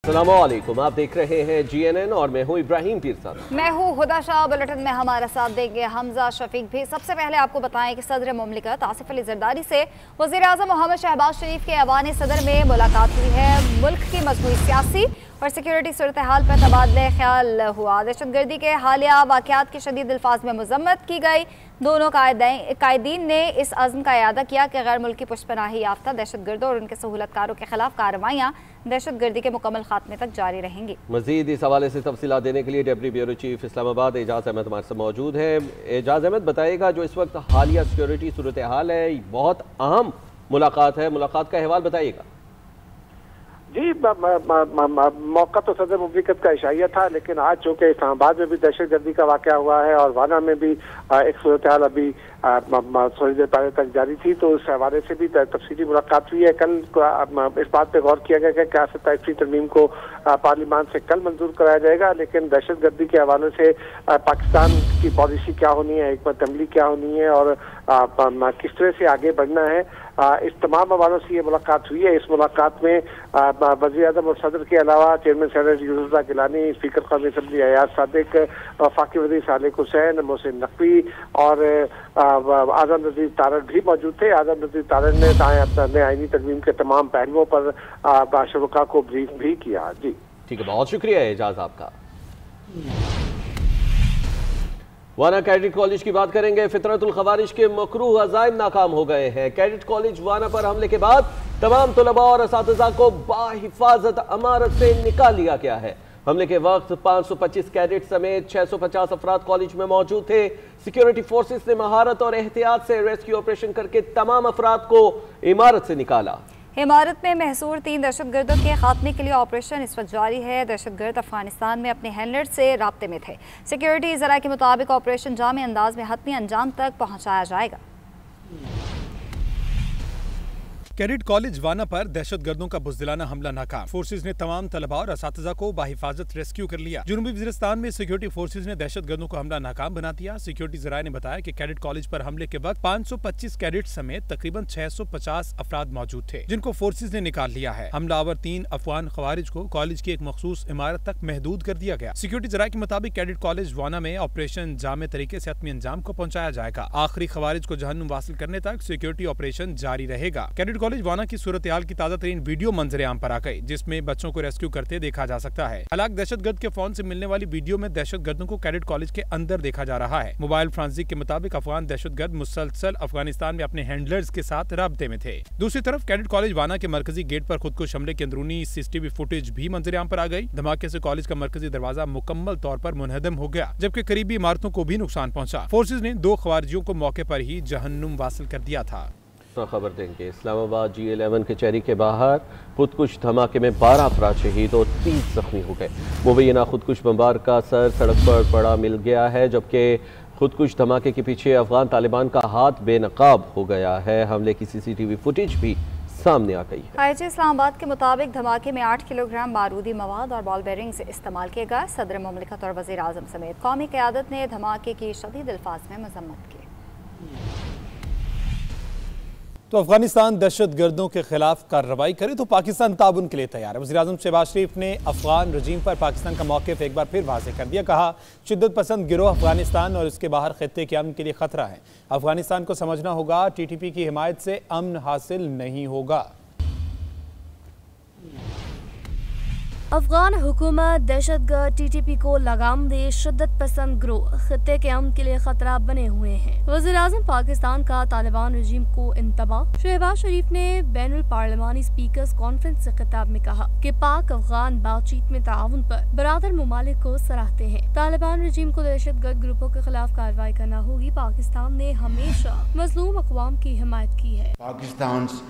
السلام علیکم، آپ دیکھ رہے ہیں GNN اور میں ہوں ابراہیم پیرزادہ۔ میں ہوں ہدا شاہ۔ بلٹن میں ہمارا ساتھ دیں گے حمزہ شفیق بھی۔ سب سے پہلے آپ کو بتائیں کہ صدر مملکت آصف علی زرداری سے وزیر اعظم محمد شہباز شریف کے ایوان صدر میں ملاقات ہوئی ہے۔ ملک کی مجموعی سیاسی اور سیکیورٹی صورتحال پر تبادلہ خیال ہوا۔ دہشت گردی کے حالیہ واقعات کی شدید الفاظ میں مذمت کی گئی۔ دونوں قائدین نے اس عزم کا اعادہ کیا کہ غیر ملکی پشت پناہی یافتہ دہشت گردوں اور ان کے سہولت کاروں کے خلاف کارروائیاں دہشت گردی کے مکمل خاتمے تک جاری رہیں گی۔ مزید اس حوالے سے تفصیلات دینے کے لیے ڈپٹی بیورو چیف اسلام آباد اعجاز احمد ہمارے ساتھ موجود ہے۔ اعجاز احمد، بتائیے گا جو اس وقت حالیہ سیکیورٹی صورتحال ہے، بہت اہم ملاقات ہے، ملاقات کا احوال بتائیے گا۔ جی، موقع تو صدر مملکت کا عشائیہ تھا، لیکن آج چونکہ اسلام آباد میں بھی دہشت گردی کا واقعہ ہوا ہے اور وانا میں بھی ایک صورتحال ابھی تھوڑی دیر پہلے تک جاری تھی، تو اس حوالے سے بھی تفصیلی ملاقات ہوئی ہے۔ کل اس بات پہ غور کیا گیا کہ ریاست تائفی ترمیم کو پارلیمان سے کل منظور کرایا جائے گا، لیکن دہشت گردی کے حوالے سے پاکستان کی پالیسی کیا ہونی ہے، حکمت عملی کیا ہونی ہے اور کس طرح سے آگے بڑھنا ہے، اس تمام حوالوں سے یہ ملاقات ہوئی ہے۔ اس ملاقات میں وزیر اعظم اور صدر کے علاوہ چیئرمین سینیٹ یوسف زئی گیلانی، اسپیکر قومی اسمبلی ایاز صادق، وفاقی وزیر صالح حسین، محسن نقوی اور اعظم نذیر تارڑ بھی موجود تھے۔ اعظم نذیر تارڑ نے اپنے آئینی ترمیم کے تمام پہلوؤں پر شرکاء کو بریف بھی کیا۔ جی ٹھیک ہے، بہت شکریہ اعجاز آپ کا۔ وانا کیڈٹ کالج کی بات کریں گے۔ فطرت الخوارج کے مکروہ عزائم ناکام ہو گئے ہیں۔ کیڈٹ کالج وانا پر حملے کے بعد تمام طلباء اور اساتذہ کو بحفاظت عمارت سے نکال لیا گیا ہے۔ حملے کے وقت 525 کیڈٹ سمیت 650 افراد کالج میں موجود تھے۔ سیکیورٹی فورسز نے مہارت اور احتیاط سے ریسکیو آپریشن کر کے تمام افراد کو عمارت سے نکالا۔ عمارت میں محصور 3 دہشت گردوں کے خاتمے کے لیے آپریشن اس وقت جاری ہے۔ دہشت گرد افغانستان میں اپنے ہینڈلر سے رابطے میں تھے۔ سیکیورٹی ذرائع کے مطابق آپریشن جامع انداز میں حتمی انجام تک پہنچایا جائے گا۔ کیڈٹ کالج وانا پر دہشت گردوں کا بزدلانہ حملہ ناکام۔ فورسز نے تمام طلباء اور اساتذہ کو بحفاظت ریسکیو کر لیا۔ جنوبی وزیرستان میں سیکیورٹی فورسز نے دہشت گردوں کو حملہ ناکام بنا دیا۔ سیکیورٹی ذرائع نے بتایا کہ کیڈٹ کالج پر حملے کے وقت 525 کیڈٹ سمیت تقریباً 650 افراد موجود تھے، جن کو فورسز نے نکال لیا ہے۔ حملہ آور 3 افغان خوارج کو کالج کی ایک مخصوص عمارت تک محدود کر دیا گیا۔ سیکیورٹی ذرائع کے مطابق کیڈٹ کالج وانا میں آپریشن جامع طریقے سے حتمی انجام کو پہنچایا جائے گا۔ آخری خوارج کو جہنم واصل کرنے تک سیکیورٹی آپریشن جاری رہے گا۔ کیڈٹ کالج وانا کی صورتحال کی تازہ ترین ویڈیو منظر عام پر آ گئی، جس میں بچوں کو ریسکیو کرتے دیکھا جا سکتا ہے۔ ہلاک دہشت گرد کے فون سے ملنے والی ویڈیو میں دہشت گردوں کو کیڈٹ کالج کے اندر دیکھا جا رہا ہے۔ موبائل فرانسک کے مطابق افغان دہشت گرد مسلسل افغانستان میں اپنے ہینڈلرز کے ساتھ رابطے میں تھے۔ دوسری طرف کیڈٹ کالج وانا کے مرکزی گیٹ پر خودکش حملے کے اندرونی CCTV فوٹیج بھی منظر عام پر آ گئی۔ دھماکے سے کالج کا مرکزی دروازہ مکمل طور پر منہدم ہو گیا، جبکہ قریبی عمارتوں کو بھی نقصان پہنچا۔ فورسز نے 2 خوارجیوں کو موقع پر ہی جہنم واصل کر دیا تھا۔ خبر دیں گے اسلام آباد G11 کچہری کے باہر خودکش دھماکے میں 12 افراد شہید اور 30 زخمی ہو گئے۔ مبینہ خودکش بمبار کا سر سڑک پر پڑا مل گیا ہے، جبکہ خودکش دھماکے کے پیچھے افغان طالبان کا ہاتھ بے نقاب ہو گیا ہے۔ حملے کی CCTV فوٹیج بھی سامنے آ گئی ہے۔ IGA اسلام آباد کے مطابق دھماکے میں 8 کلو گرام بارودی مواد اور بال بیرنگز استعمال کیے گئے۔ صدر مملکت اور وزیر اعظم سمیت قومی قیادت نے دھماکے کی شدید الفاظ میں مذمت کی۔ تو افغانستان دہشت گردوں کے خلاف کارروائی کرے تو پاکستان تعاون کے لیے تیار ہے۔ وزیر اعظم شہباز شریف نے افغان رجیم پر پاکستان کا موقف ایک بار پھر واضح کر دیا۔ کہا، شدت پسند گروہ افغانستان اور اس کے باہر خطے کے امن کے لیے خطرہ ہے۔ افغانستان کو سمجھنا ہوگا TTP کی حمایت سے امن حاصل نہیں ہوگا۔ افغان حکومت دہشت گرد TTP کو لگام دے شدت پسند گروہ خطے کے امن کے لیے خطرہ بنے ہوئے ہیں۔ وزیر اعظم پاکستان کا طالبان رجیم کو انتباہ۔ شہباز شریف نے بین الپارلیمانی اسپیکرز کانفرنس سے خطاب میں کہا کہ پاک افغان بات چیت میں تعاون پر برادر ممالک کو سراہتے ہیں۔ طالبان رجیم کو دہشت گرد گروپوں کے خلاف کارروائی کرنا ہوگی۔ پاکستان نے ہمیشہ مظلوم اقوام کی حمایت کی ہے۔ Pakistan's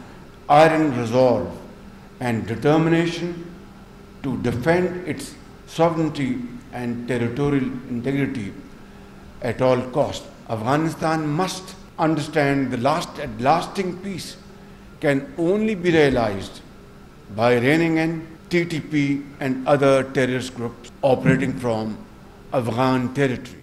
iron resolve and determination to defend its sovereignty and territorial integrity at all costs. Afghanistan must understand the lasting peace can only be realized by reining in TTP and other terrorist groups operating from Afghan territory.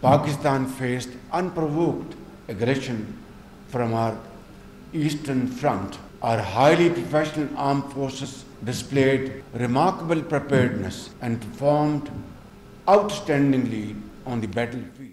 Pakistan faced unprovoked aggression from our eastern front. Our highly professional armed forces displayed remarkable preparedness and performed outstandingly on the battlefield.